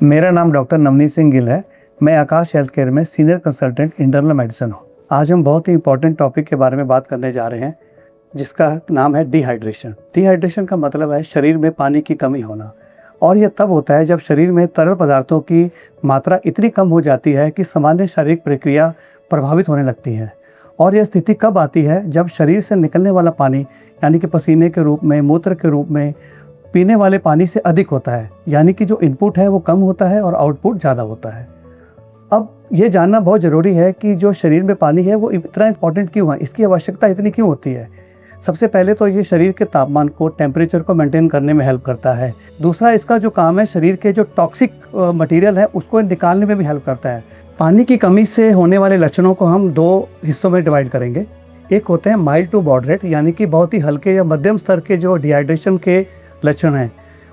मेरा नाम डॉक्टर नवनीत सिंह गिल है। मैं आकाश हेल्थ केयर में सीनियर कंसल्टेंट इंटरनल मेडिसिन हूँ। आज हम बहुत ही इंपॉर्टेंट टॉपिक के बारे में बात करने जा रहे हैं, जिसका नाम है डिहाइड्रेशन। डिहाइड्रेशन का मतलब है शरीर में पानी की कमी होना, और यह तब होता है जब शरीर में तरल पदार्थों की मात्रा इतनी कम हो जाती है कि सामान्य शारीरिक प्रक्रिया प्रभावित होने लगती है। और यह स्थिति कब आती है? जब शरीर से निकलने वाला पानी यानी कि पसीने के रूप में, मूत्र के रूप में पीने वाले पानी से अधिक होता है, यानी कि जो इनपुट है वो कम होता है और आउटपुट ज़्यादा होता है। अब ये जानना बहुत ज़रूरी है कि जो शरीर में पानी है वो इतना इम्पॉर्टेंट क्यों है, इसकी आवश्यकता इतनी क्यों होती है। सबसे पहले तो ये शरीर के तापमान को, टेम्परेचर को मेंटेन करने में हेल्प करता है। दूसरा, इसका जो काम है शरीर के जो टॉक्सिक मटेरियल है उसको निकालने में भी हेल्प करता है। पानी की कमी से होने वाले लक्षणों को हम दो हिस्सों में डिवाइड करेंगे। एक होते हैं माइल्ड टू मॉडरेट, यानी कि बहुत ही हल्के या मध्यम स्तर के जो डिहाइड्रेशन के लक्षण हैं।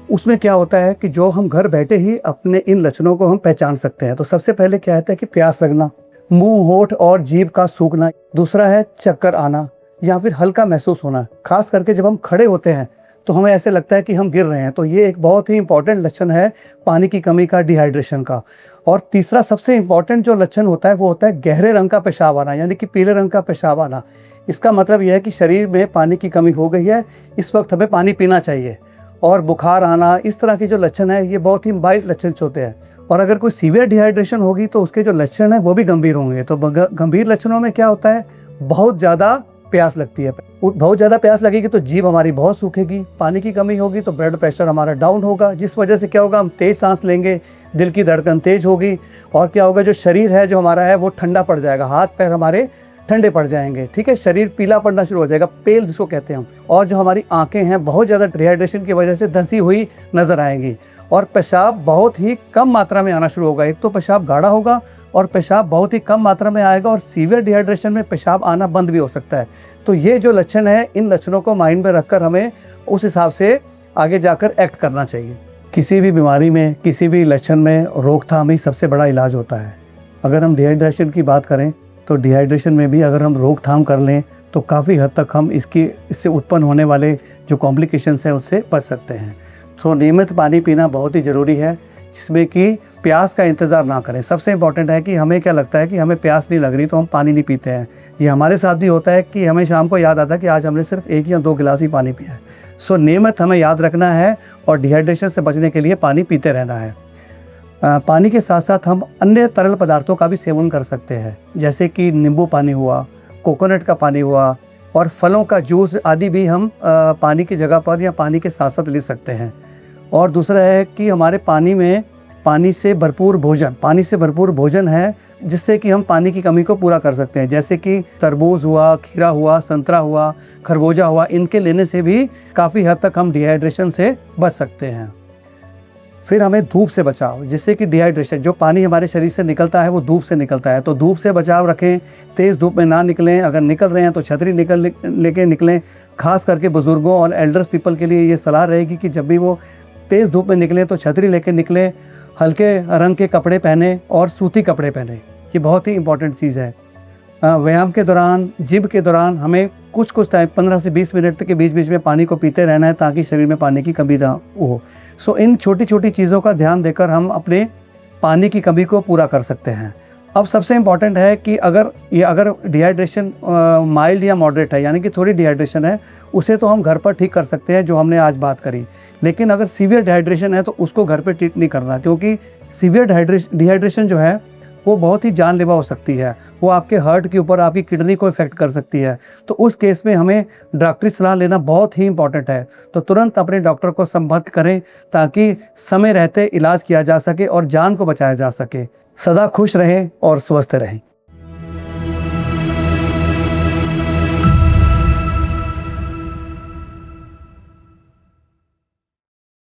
उसमें क्या होता है कि जो हम घर बैठे ही अपने इन लक्षणों को हम पहचान सकते हैं। तो सबसे पहले क्या होता है कि प्यास लगना, मुंह, होठ और जीभ का सूखना। दूसरा है चक्कर आना या फिर हल्का महसूस होना, खास करके जब हम खड़े होते हैं तो हमें ऐसे लगता है कि हम गिर रहे हैं। तो ये एक बहुत ही इंपॉर्टेंट लक्षण है पानी की कमी का, डिहाइड्रेशन का। और तीसरा सबसे इंपॉर्टेंट जो लक्षण होता है वो होता है गहरे रंग का पेशाब आना, यानी कि पीले रंग का पेशाब आना। इसका मतलब यह है कि शरीर में पानी की कमी हो गई है, इस वक्त हमें पानी पीना चाहिए। और बुखार आना, इस तरह के जो लक्षण है ये बहुत ही माइल्ड लक्षण होते हैं। और अगर कोई सीवियर डिहाइड्रेशन होगी तो उसके जो लक्षण है वो भी गंभीर होंगे। तो गंभीर लक्षणों में क्या होता है, बहुत ज़्यादा प्यास लगती है। बहुत ज़्यादा प्यास लगेगी तो जीभ हमारी बहुत सूखेगी, पानी की कमी होगी तो ब्लड प्रेशर हमारा डाउन होगा, जिस वजह से क्या होगा, हम तेज़ सांस लेंगे, दिल की धड़कन तेज़ होगी। और क्या होगा, जो शरीर है जो हमारा है वो ठंडा पड़ जाएगा, हाथ पैर हमारे ठंडे पड़ जाएंगे, ठीक है। शरीर पीला पड़ना शुरू हो जाएगा, पेल जिसको कहते हैं हम। और जो हमारी आंखें हैं बहुत ज़्यादा डिहाइड्रेशन की वजह से धंसी हुई नज़र आएंगी। और पेशाब बहुत ही कम मात्रा में आना शुरू होगा। एक तो पेशाब गाढ़ा होगा और पेशाब बहुत ही कम मात्रा में आएगा, और सीवियर डिहाइड्रेशन में पेशाब आना बंद भी हो सकता है। तो ये जो लक्षण है, इन लक्षणों को माइंड में रखकर हमें उस हिसाब से आगे जाकर एक्ट करना चाहिए। किसी भी बीमारी में, किसी भी लक्षण में रोकथाम ही सबसे बड़ा इलाज होता है। अगर हम डिहाइड्रेशन की बात करें तो डिहाइड्रेशन में भी अगर हम रोकथाम कर लें तो काफ़ी हद तक हम इससे उत्पन्न होने वाले जो कॉम्प्लिकेशंस हैं उससे बच सकते हैं। तो नियमित पानी पीना बहुत ही ज़रूरी है, जिसमें कि प्यास का इंतज़ार ना करें। सबसे इम्पॉर्टेंट है कि हमें क्या लगता है कि हमें प्यास नहीं लग रही तो हम पानी नहीं पीते हैं। ये हमारे साथ भी होता है कि हमें शाम को याद आता है कि आज हमने सिर्फ 1 या 2 गिलास ही पानी पिया है। सो नियमित हमें याद रखना है और डिहाइड्रेशन से बचने के लिए पानी पीते रहना है। पानी के साथ साथ हम अन्य तरल पदार्थों का भी सेवन कर सकते हैं, जैसे कि नींबू पानी हुआ, कोकोनट का पानी हुआ, और फलों का जूस आदि भी हम पानी की जगह पर या पानी के साथ साथ ले सकते हैं। और दूसरा है कि हमारे पानी में पानी से भरपूर भोजन है, जिससे कि हम पानी की कमी को पूरा कर सकते हैं, जैसे कि तरबूज हुआ, खीरा हुआ, संतरा हुआ, खरबूजा हुआ। इनके लेने से भी काफ़ी हद तक हम डिहाइड्रेशन से बच सकते हैं। फिर हमें धूप से बचाव, जिससे कि डिहाइड्रेशन, जो पानी हमारे शरीर से निकलता है वो धूप से निकलता है, तो धूप से बचाव रखें। तेज़ धूप में ना निकलें, अगर निकल रहे हैं तो छतरी लेके निकलें। खास करके बुज़ुर्गों और एल्डर्स पीपल के लिए ये सलाह रहेगी कि जब भी वो तेज़ धूप में निकलें तो छतरी लेके निकलें, हल्के रंग के कपड़े पहने और सूती कपड़े पहने। ये बहुत ही इंपॉर्टेंट चीज़ है। व्यायाम के दौरान, जिम के दौरान हमें कुछ टाइम 15 से 20 मिनट तक के बीच में पानी को पीते रहना है, ताकि शरीर में पानी की कमी ना हो। सो इन छोटी छोटी चीज़ों का ध्यान देकर हम अपने पानी की कमी को पूरा कर सकते हैं। अब सबसे इम्पॉर्टेंट है कि अगर डिहाइड्रेशन माइल्ड या मॉडरेट है, यानी कि थोड़ी डिहाइड्रेशन है, उसे तो हम घर पर ठीक कर सकते हैं, जो हमने आज बात करी। लेकिन अगर सीवियर डिहाइड्रेशन है तो उसको घर पर ठीक नहीं करना, क्योंकि सीवियर डिहाइड्रेशन जो है वो बहुत ही जानलेवा हो सकती है। वो आपके हार्ट के ऊपर, आपकी किडनी को इफेक्ट कर सकती है। तो उस केस में हमें डॉक्टरी सलाह लेना बहुत ही इंपॉर्टेंट है। तो तुरंत अपने डॉक्टर को संपर्क करें, ताकि समय रहते इलाज किया जा सके और जान को बचाया जा सके। सदा खुश रहें और स्वस्थ रहें।